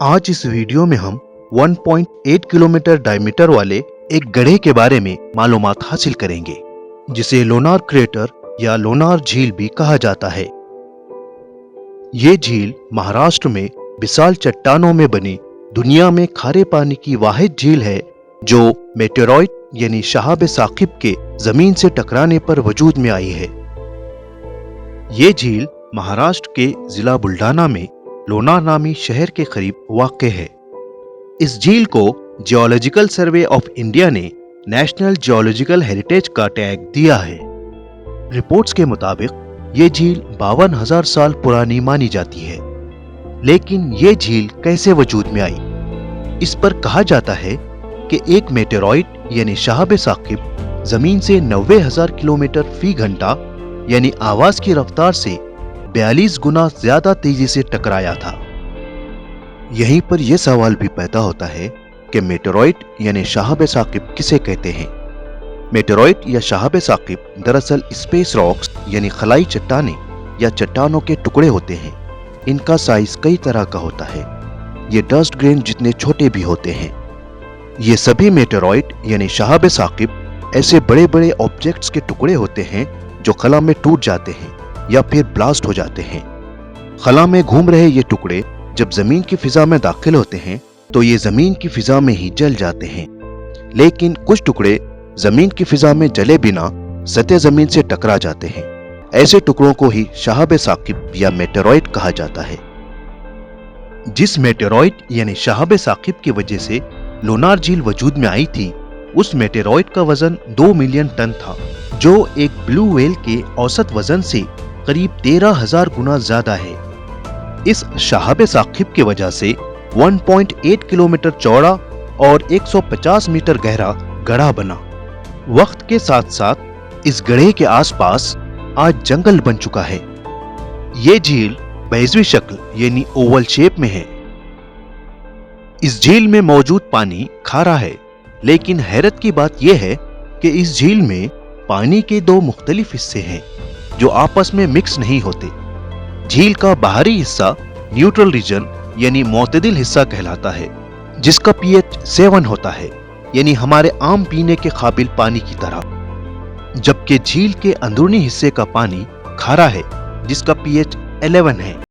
आज इस वीडियो में हम 1.8 किलोमीटर डायमीटर वाले एक गड्ढे के बारे में मालूमात हासिल करेंगे, जिसे लोनार क्रेटर या लोनार झील भी कहा जाता है। ये झील महाराष्ट्र में विशाल चट्टानों में बनी दुनिया में खारे पानी की वाहिद झील है, जो मेटेरॉइड यानी शहाब साकिब के जमीन से टकराने पर वजूद में आई है। ये झील महाराष्ट्र के जिला बुल्ढाना में लोनार नामी शहर के करीब वाक़ है। इस झील को जियोलॉजिकल सर्वे ऑफ इंडिया ने नेशनल जियोलॉजिकल हेरिटेज का टैग दिया है। रिपोर्ट्स के मुताबिक ये झील 52,000 साल पुरानी मानी जाती है। लेकिन ये झील कैसे वजूद में आई? इस पर कहा जाता है कि एक मेटेरॉइड यानी शहाब साकिब जमीन से 90,000 किलोमीटर फी घंटा यानी आवाज की रफ्तार से 42 गुना ज्यादा तेजी से टकराया था। यहीं पर यह सवाल भी पैदा होता है कि मेटेरॉइड यानी शहाब साकिब किसे कहते हैं। मेटेरॉइड या शहाब साकिब दरअसल स्पेस रॉक्स यानी खलाई चट्टानें या चट्टानों के टुकड़े होते हैं। इनका साइज कई तरह का होता है। ये डस्ट ग्रेन जितने छोटे भी होते हैं। ये सभी मेटेरॉइड यानी शहाब साकिब ऐसे बड़े बड़े ऑब्जेक्ट्स के टुकड़े होते हैं जो खला में टूट जाते हैं या फिर ब्लास्ट हो जाते हैं। खला में घूम रहे ये टुकड़े जब जमीन की फिजा में दाखिल होते हैं तो ये जमीन की फिजा में ही जल जाते हैं। लेकिन कुछ टुकड़े जमीन की फिजा में जले बिना सतह जमीन से टकरा जाते हैं। ऐसे टुकड़ों को ही शहाब साकिब या मेटेरॉइड कहा जाता है। जिस मेटेरॉइड यानी शहाब साकिब की वजह से लोनार झील वजूद में आई थी, उस मेटेरॉइड का वजन 2 मिलियन टन था, जो एक ब्लू व्हेल के औसत वजन से करीब 13,000 गुना ज्यादा है। इस शहाब साकिब की वजह से 1.8 किलोमीटर चौड़ा और 150 मीटर गहरा गड्ढा बना। वक्त के साथ साथ इस गड्ढे के आसपास आज जंगल बन चुका है। ये झील बेज़वी शक्ल यानी ओवल शेप में है। इस झील में मौजूद पानी खारा है, लेकिन हैरत की बात यह है कि इस झील में पानी के दो मुख्तलिफ हिस्से हैं जो आपस में मिक्स नहीं होते। झील का बाहरी हिस्सा न्यूट्रल रीजन यानी मोतदिल हिस्सा कहलाता है, जिसका pH 7 होता है, यानी हमारे आम पीने के काबिल पानी की तरह। जबकि झील के अंदरूनी हिस्से का पानी खारा है, जिसका pH 11 है।